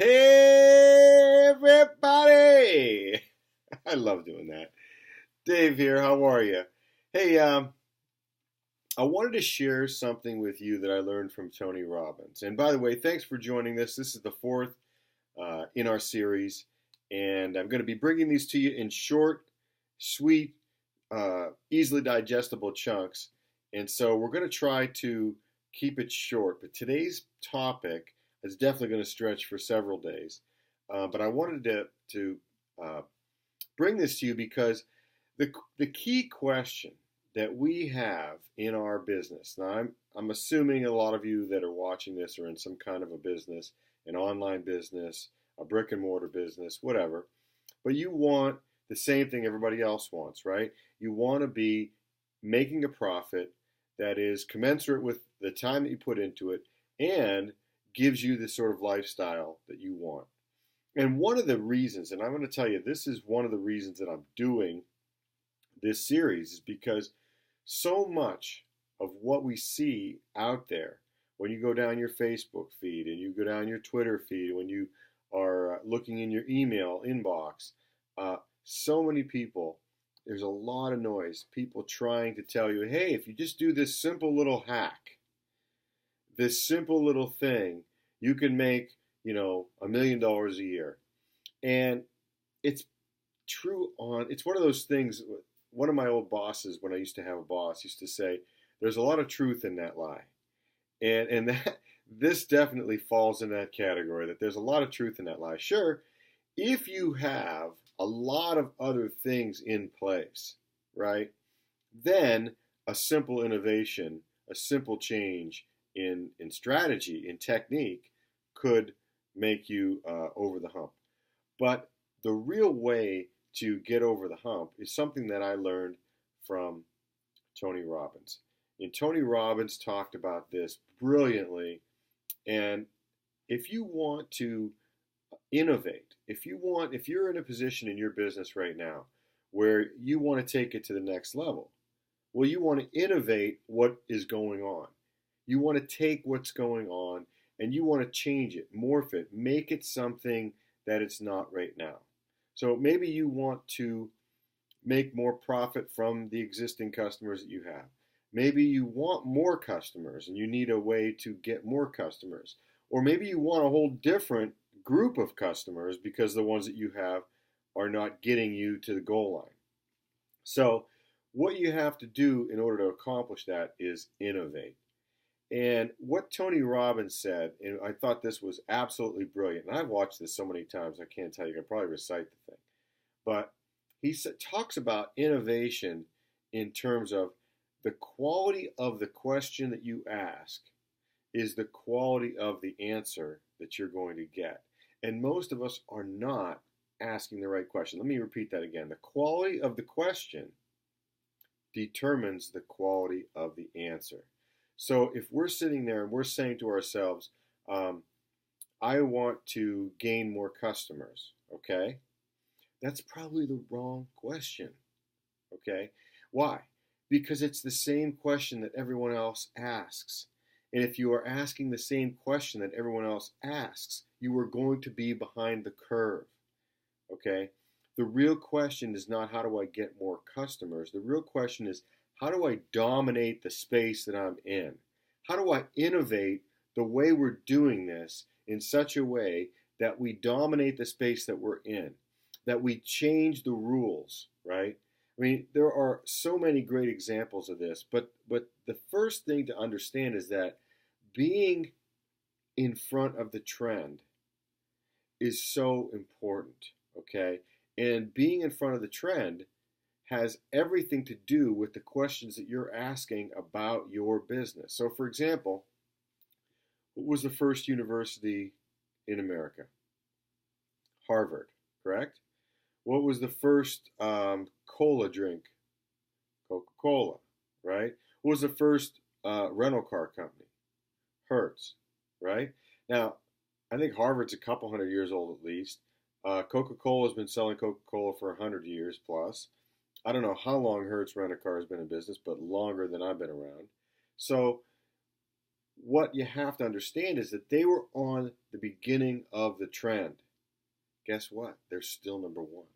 Hey, everybody! I love doing that. Dave here. How are you? Hey, I wanted to share something with you that I learned from Tony Robbins. And by the way, thanks for joining this. This is the fourth in our series, and I'm going to be bringing these to you in short, sweet, easily digestible chunks. And so we're going to try to keep it short. But today's topic is definitely going to stretch for several days. But I wanted to bring this to you because the key question that we have in our business. Now, I'm assuming a lot of you that are watching this are in some kind of a business, an online business, a brick and mortar business, whatever. But you want the same thing everybody else wants, right? You want to be making a profit that is commensurate with the time that you put into it and gives you the sort of lifestyle that you want. And one of the reasons, and I'm going to tell you, this is one of the reasons that I'm doing this series, is because so much of what we see out there, when you go down your Facebook feed and you go down your Twitter feed, when you are looking in your email inbox, so many people, there's a lot of noise, people trying to tell you, hey, if you just do this simple little hack, this simple little thing, you can make, $1 million a year. And it's it's one of those things. One of my old bosses, when I used to have a boss, used to say, there's a lot of truth in that lie. And this definitely falls in that category, that there's a lot of truth in that lie. Sure, if you have a lot of other things in place, right, then a simple innovation, a simple change in strategy, in technique, could make you over the hump. But the real way to get over the hump is something that I learned from Tony Robbins. And Tony Robbins talked about this brilliantly. And if you want to innovate, if you're in a position in your business right now where you want to take it to the next level, well, you want to innovate what is going on. You want to take what's going on and you want to change it, morph it, make it something that it's not right now. So maybe you want to make more profit from the existing customers that you have. Maybe you want more customers and you need a way to get more customers. Or maybe you want a whole different group of customers because the ones that you have are not getting you to the goal line. So what you have to do in order to accomplish that is innovate. And what Tony Robbins said, and I thought this was absolutely brilliant, and I've watched this so many times, I can't tell you, I can probably recite the thing. But he talks about innovation in terms of the quality of the question that you ask is the quality of the answer that you're going to get. And most of us are not asking the right question. Let me repeat that again. The quality of the question determines the quality of the answer. So if we're sitting there and we're saying to ourselves, I want to gain more customers, okay? That's probably the wrong question, okay? Why? Because it's the same question that everyone else asks. And if you are asking the same question that everyone else asks, you are going to be behind the curve, okay? The real question is not how do I get more customers? The real question is how do I dominate the space that I'm in? How do I innovate the way we're doing this in such a way that we dominate the space that we're in, that we change the rules, right? I mean, there are so many great examples of this, but the first thing to understand is that being in front of the trend is so important, okay? And being in front of the trend has everything to do with the questions that you're asking about your business. So, for example, what was the first university in America? Harvard, correct? What was the first cola drink? Coca-Cola, right? What was the first rental car company? Hertz, right? Now, I think Harvard's a couple hundred years old at least. Coca-Cola has been selling Coca-Cola for 100 years plus. I don't know how long Hertz Rent-A-Car has been in business, but longer than I've been around. So what you have to understand is that they were on the beginning of the trend. Guess what? They're still number one.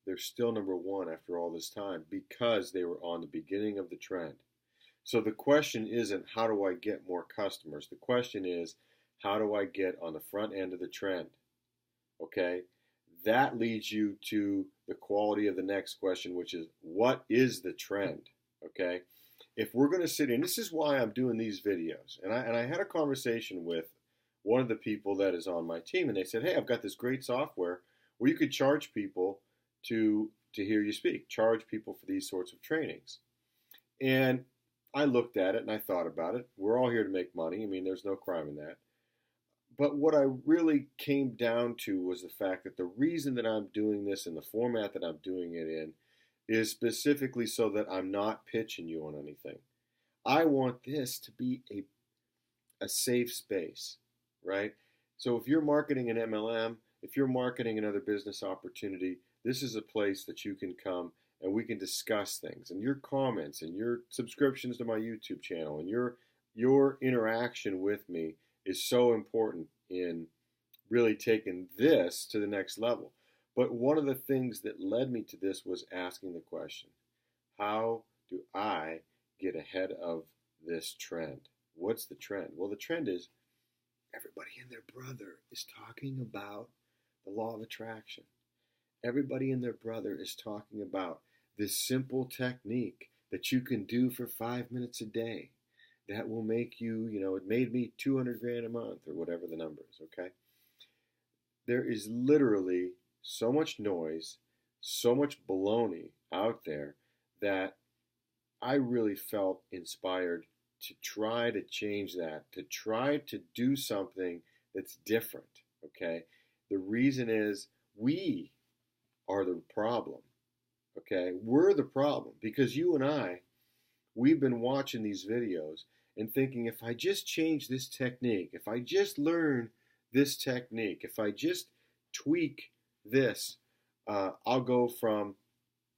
They're still number one after all this time because they were on the beginning of the trend. So the question isn't how do I get more customers? The question is how do I get on the front end of the trend? Okay? That leads you to the quality of the next question, which is what is the trend? Okay? If we're going to sit in, this is why I'm doing these videos. And I had a conversation with one of the people that is on my team, and they said, hey, I've got this great software where you could charge people to hear you speak, charge people for these sorts of trainings. And I looked at it and I thought about it. We're all here to make money. I mean, there's no crime in that. But what I really came down to was the fact that the reason that I'm doing this in the format that I'm doing it in is specifically so that I'm not pitching you on anything. I want this to be a safe space, right? So if you're marketing an MLM, if you're marketing another business opportunity, this is a place that you can come and we can discuss things. And your comments and your subscriptions to my YouTube channel and your interaction with me is so important in really taking this to the next level. But one of the things that led me to this was asking the question, how do I get ahead of this trend? What's the trend? Well, the trend is everybody and their brother is talking about the law of attraction. Everybody and their brother is talking about this simple technique that you can do for 5 minutes a day that will make you, it made me 200 grand a month or whatever the number is, okay? There is literally so much noise, so much baloney out there that I really felt inspired to try to change that, to try to do something that's different, okay? The reason is we are the problem, okay? We're the problem because you and I, we've been watching these videos and thinking if I just change this technique, if I just learn this technique, if I just tweak this, I'll go from,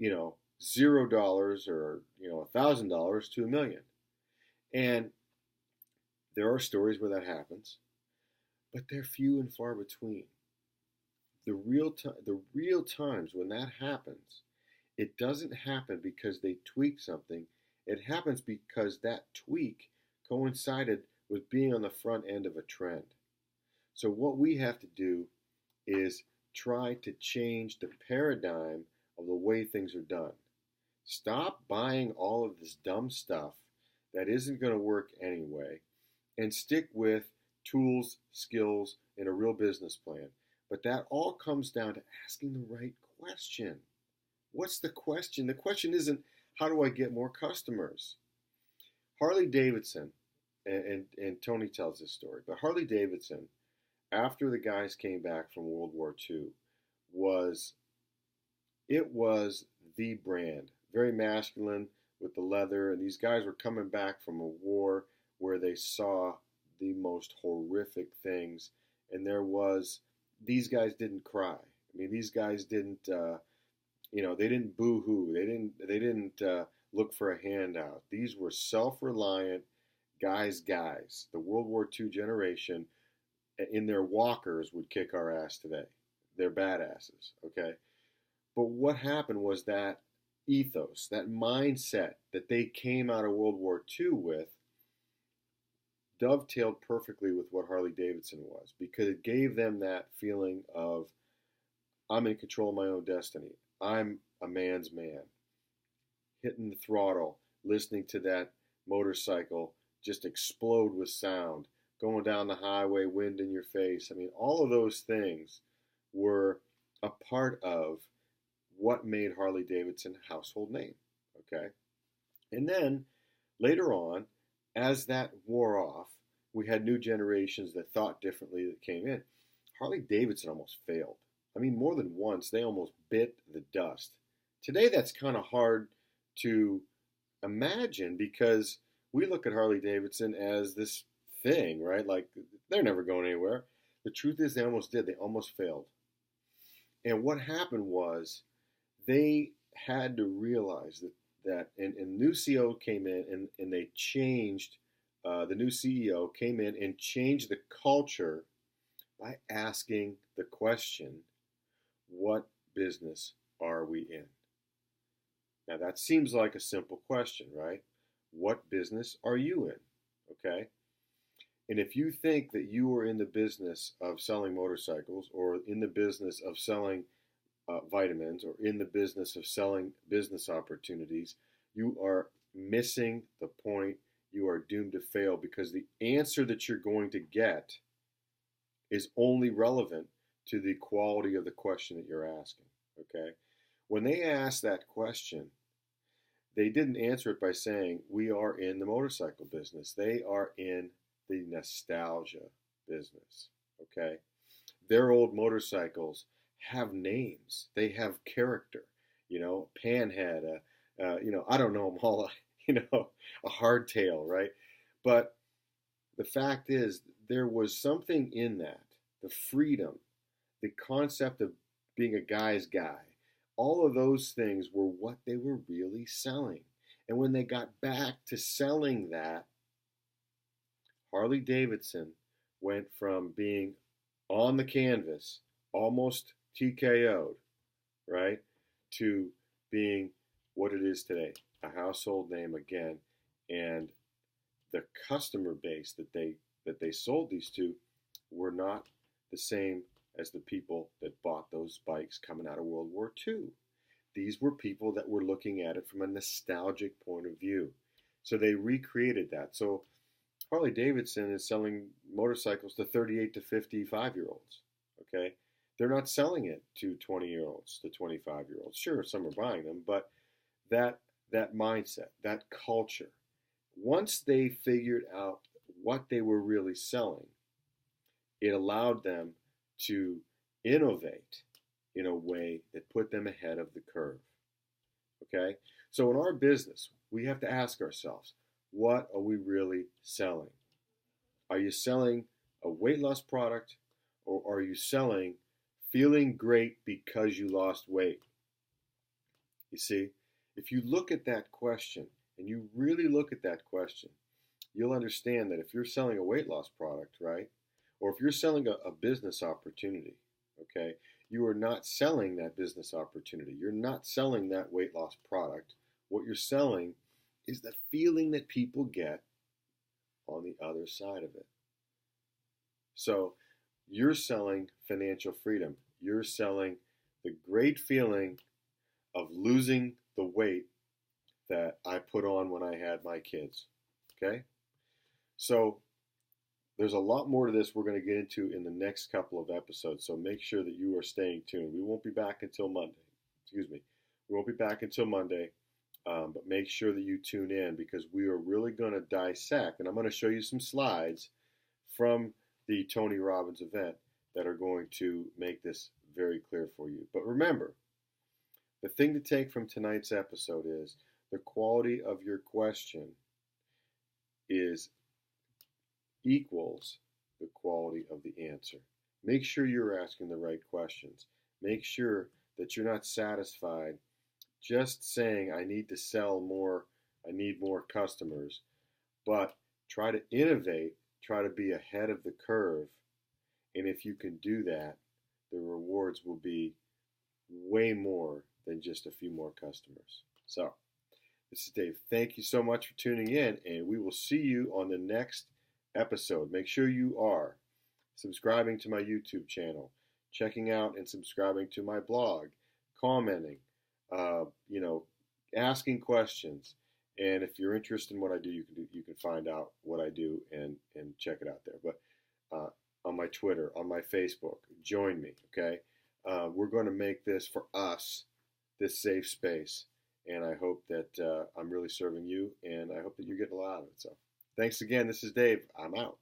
$0 or, $1,000 to $1 million. And there are stories where that happens, but they're few and far between. The real times when that happens, it doesn't happen because they tweak something. It happens because that tweak coincided with being on the front end of a trend. So what we have to do is try to change the paradigm of the way things are done. Stop buying all of this dumb stuff that isn't going to work anyway and stick with tools, skills, and a real business plan. But that all comes down to asking the right question. What's the question? The question isn't, how do I get more customers? Harley Davidson, and Tony tells this story, but Harley Davidson, after the guys came back from World War II, was the brand. Very masculine with the leather, and these guys were coming back from a war where they saw the most horrific things, and these guys didn't cry. I mean, these guys didn't, they didn't boo-hoo. They didn't look for a handout. These were self-reliant guys. The World War II generation in their walkers would kick our ass today. They're badasses, okay? But what happened was that ethos, that mindset that they came out of World War II with, dovetailed perfectly with what Harley Davidson was, because it gave them that feeling of, I'm in control of my own destiny. I'm a man's man. Hitting the throttle, listening to that motorcycle just explode with sound, going down the highway, wind in your face. I mean, all of those things were a part of what made Harley Davidson a household name, okay? And then later on, as that wore off, we had new generations that thought differently that came in. Harley Davidson almost failed. I mean, more than once, they almost bit the dust. Today, that's kind of hard to imagine because we look at Harley Davidson as this thing, right? Like, they're never going anywhere. The truth is they almost did. They almost failed. And what happened was they had to realize that and new CO came in and they changed the new CEO, came in and changed the culture by asking the question, what business are we in? Now, that seems like a simple question, right? What business are you in? Okay. And if you think that you are in the business of selling motorcycles or in the business of selling vitamins or in the business of selling business opportunities, you are missing the point. You are doomed to fail because the answer that you're going to get is only relevant to the quality of the question that you're asking. Okay? When they asked that question, they didn't answer it by saying, we are in the motorcycle business. They are in the nostalgia business. Okay? Their old motorcycles have names. They have character. Panhead, I don't know them all, a hardtail, right? But the fact is, there was something in that, the freedom, the concept of being a guy's guy. All of those things were what they were really selling. And when they got back to selling that, Harley Davidson went from being on the canvas, almost TKO'd, right, to being what it is today, a household name again. And the customer base that they sold these to were not the same as the people that bought those bikes coming out of World War II. These were people that were looking at it from a nostalgic point of view. So they recreated that. So Harley Davidson is selling motorcycles to 38 to 55-year-olds, okay? They're not selling it to 20-year-olds, to 25-year-olds. Sure, some are buying them, but that mindset, that culture, once they figured out what they were really selling, it allowed them to innovate in a way that put them ahead of the curve. Okay? So in our business, we have to ask ourselves, what are we really selling? Are you selling a weight loss product, or are you selling feeling great because you lost weight? You see, if you look at that question and you really look at that question, you'll understand that if you're selling a weight loss product, right, or if you're selling a business opportunity, okay, you are not selling that business opportunity. You're not selling that weight loss product. What you're selling is the feeling that people get on the other side of it. So you're selling financial freedom. You're selling the great feeling of losing the weight that I put on when I had my kids. Okay? So there's a lot more to this we're going to get into in the next couple of episodes. So make sure that you are staying tuned. We won't be back until Monday. Excuse me. We won't be back until Monday. But make sure that you tune in because we are really going to dissect. And I'm going to show you some slides from the Tony Robbins event that are going to make this very clear for you. But remember, the thing to take from tonight's episode is the quality of your question equals the quality of the answer. Make sure you're asking the right questions. Make sure that you're not satisfied just saying I need to sell more, I need more customers, but try to innovate, try to be ahead of the curve. And if you can do that, the rewards will be way more than just a few more customers. So, this is Dave. Thank you so much for tuning in, and we will see you on the next episode. Make sure you are subscribing to my YouTube channel, checking out and subscribing to my blog, commenting, asking questions. And if you're interested in what I do, you can find out what I do and check it out there. But on my Twitter, on my Facebook, join me, okay? We're going to make this for us, this safe space. And I hope that I'm really serving you, and I hope that you're getting a lot out of it. So thanks again. This is Dave. I'm out.